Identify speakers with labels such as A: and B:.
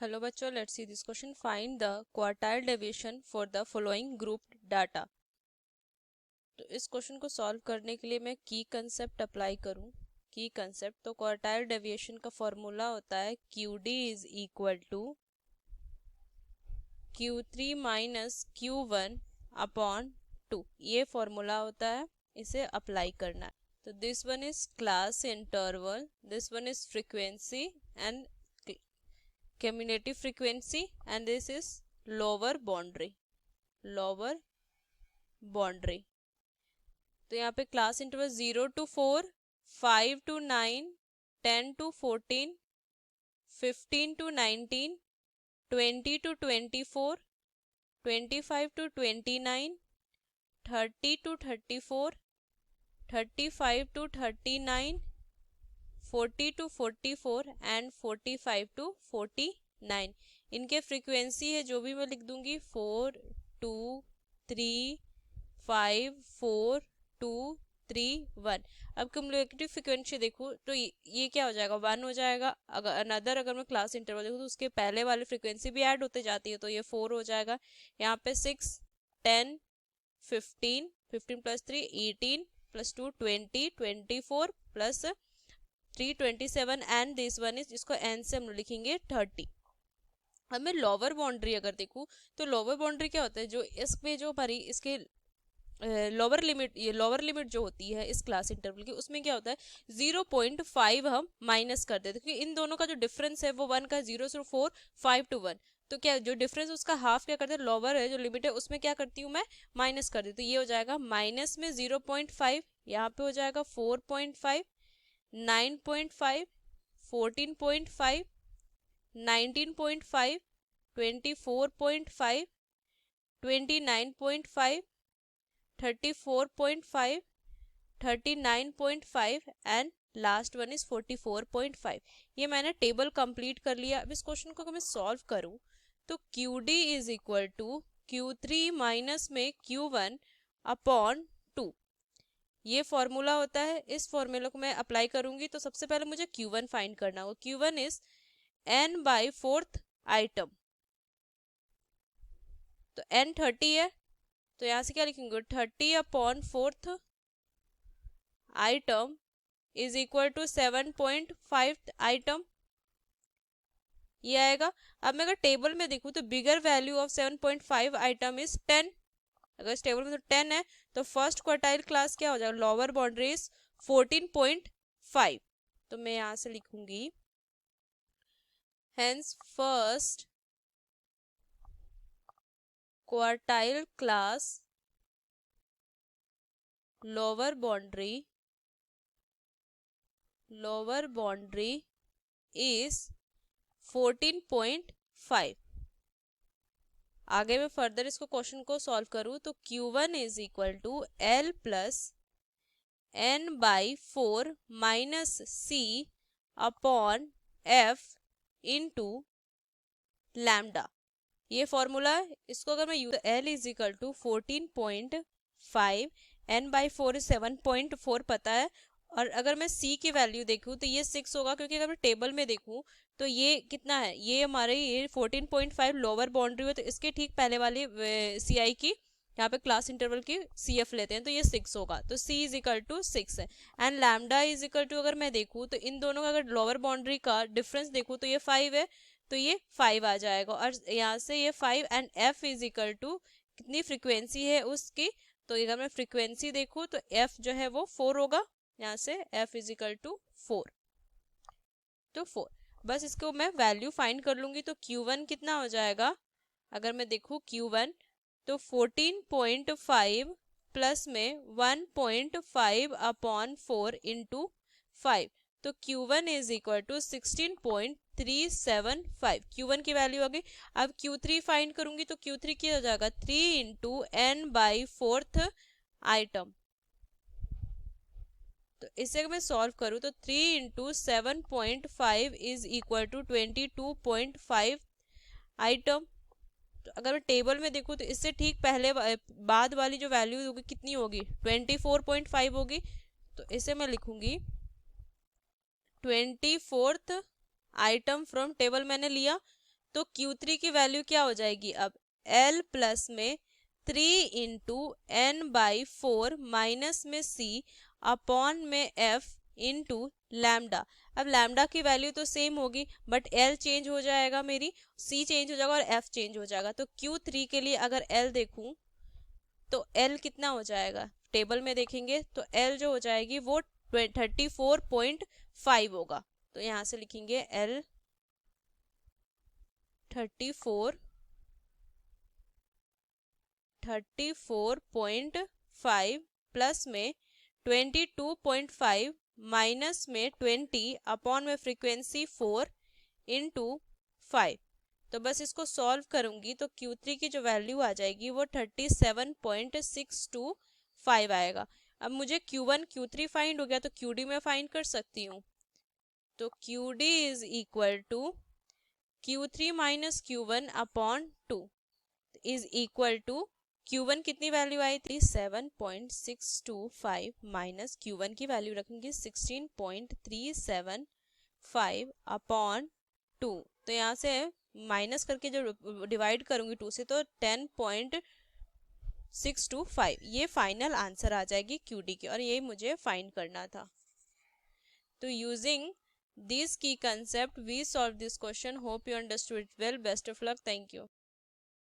A: Hello बच्चों, let's see this question. Find the quartile deviation for the following group data. तो इस question को solve करने के लिए मैं की कंसेप्ट अप्लाई करूं. की कंसेप्ट तो क्वार्टाइल डेविएशन का फॉर्मूला होता है Q D is equal to Q3 minus Q1 upon 2. ये फॉर्मूला होता है, इसे अप्लाई करना है. तो this one is class interval, this one is frequency and cumulative frequency, and this is lower boundary. तो यहाँ पे class interval 0 to 4, 5 to 9, 10 to 14, 15 to 19, 20 to 24, 25 to 29, 30 to 34, 35 to 39, 40 to 44 and 45 to 49. इनके frequency है जो भी मैं लिख दूंगी 4 2 3 5 4 2 3 1. अब क्युमुलेटिव फ्रीक्वेंसी देखो तो ये क्या हो जाएगा, 1 हो जाएगा. अगर मैं क्लास इंटरवल देखूँ तो उसके पहले वाली फ्रीक्वेंसी भी ऐड होते जाती है, तो ये 4 हो जाएगा. यहाँ पे 6 10 15 15 plus 3 18 plus 2 20 24 plus 327 and this one is, इसको एन से हम लिखेंगे 30. अब मैं लोअर बाउंड्री अगर देखूँ तो लोअर बाउंड्री क्या होता है, जो इसमें जो हमारी इसके लोअर लिमिट, ये लोअर लिमिट जो होती है इस क्लास इंटरवल की, उसमें क्या होता है 0.5 हम माइनस कर देते हैं, क्योंकि इन दोनों का जो डिफरेंस है वो 1 का 0 से 4 5 to 1. तो क्या जो डिफरेंस उसका हाफ क्या करते हैं, लोअर है जो लिमिट है उसमें क्या करती हूँ मैं, माइनस कर देती हूँ. तो ये हो जाएगा माइनस में 0.5, यहाँ पे हो जाएगा 4.5, 9.5, 14.5, 19.5, 24.5, 29.5, 34.5, 39.5 एंड लास्ट वन इज 44.5. ये मैंने टेबल कंप्लीट कर लिया. अब इस क्वेश्चन को अगर मैं सॉल्व करूं तो Q D is equal to Q3 minus में Q1 अपॉन 2. ये फॉर्मूला होता है. इस फॉर्मूला को मैं अप्लाई करूंगी तो सबसे पहले मुझे Q1 फाइंड करना होगा. Q1 is n by fourth item. तो n 30 है, तो यहाँ से क्या लिखेंगे 30 upon fourth item is equal to 7.5 item. ये आएगा. अब मैं अगर टेबल में देखूँ तो bigger value of 7.5 item is 10. अगर इस टेबल में तो 10 है तो फर्स्ट क्वार्टाइल क्लास क्या हो जाएगा, लोअर बाउंड्री इज 14.5. तो मैं यहाँ से लिखूंगी hence first quartile class lower boundary is 14.5. आगे मैं फर्दर इसको क्वेश्चन को सॉल्व करूँ तो Q1 is equal to L plus n by 4 minus C upon F into lambda. ये फॉर्मूला है. इसको अगर मैं use L is equal to 14.5, n by 4 7.4 पता है. और अगर मैं C की वैल्यू देखूँ तो ये 6 होगा, क्योंकि अगर मैं टेबल में देखूँ तो ये कितना है, ये हमारे ये 14.5 लोअर बाउंड्री है, तो इसके ठीक पहले वाली CI की यहाँ पे क्लास इंटरवल की CF लेते हैं तो ये 6 होगा. तो C इज इक्वल टू 6 है. And lambda is equal to, अगर मैं देखूँ तो इन दोनों का अगर लोअर बाउंड्री का डिफरेंस देखूँ तो ये 5 है, तो ये 5 आ जाएगा. और यहाँ से ये 5 and F is equal to कितनी फ्रीक्वेंसी है उसकी, तो अगर मैं फ्रीक्वेंसी देखूँ तो F जो है वो 4 होगा. यहाँ से F इज इक्वल टू 4, तो 4. बस इसको मैं वैल्यू फाइंड कर लूंगी तो Q1 कितना हो जाएगा, अगर मैं देखूँ Q1 तो 14.5 प्लस में 1.5 अपॉन 4 इंटू 5, तो Q1 is equal to 16.375. Q1 की वैल्यू आ गई. अब Q3 फाइंड करूंगी तो Q3 क्या हो जाएगा 3 into n by fourth item. तो इसे अगर मैं सॉल्व करूँ तो 3 into 7.5 is equal to 22.5 item. तो अगर मैं टेबल में देखूँ तो इससे ठीक पहले बाद वाली जो वैल्यू होगी कितनी होगी, 24.5 होगी. तो इसे मैं लिखूंगी 24th आइटम फ्रॉम टेबल मैंने लिया, तो Q3 की वैल्यू क्या हो जाएगी अब, L प्लस में 3 इंटू एन बाई 4 माइनस में C अपॉन में F इंटू लैम्डा। अब लैम्डा की वैल्यू तो सेम होगी बट L चेंज हो जाएगा, मेरी C चेंज हो जाएगा और F चेंज हो जाएगा। तो Q3 के लिए अगर L देखूं तो L कितना हो जाएगा, टेबल में देखेंगे तो L जो हो जाएगी वो 34.5 होगा। तो यहाँ से लिखेंगे L 34.5 प्लस में 22.5 माइनस में 20 अपॉन में फ्रीक्वेंसी 4 इंटू 5। तो बस इसको सॉल्व करूंगी तो Q3 की जो वैल्यू आ जाएगी वो 37.625 आएगा। अब मुझे Q1 Q3 फाइंड हो गया तो QD में फाइंड कर सकती हूँ। तो QD is equal to Q3 minus Q1 upon 2 is equal to Q1 कितनी वैल्यू आई थी 7.625 माइनस Q1 की वैल्यू रखेंगे 16.375 अपॉन 2। तो यहाँ से माइनस करके जो डिवाइड करूंगी 2 से तो 10.625 ये फाइनल आंसर आ जाएगी QD की, और ये मुझे फाइंड करना था। तो using this key concept we solved this question. Hope you understood it well. Best of luck. Thank you.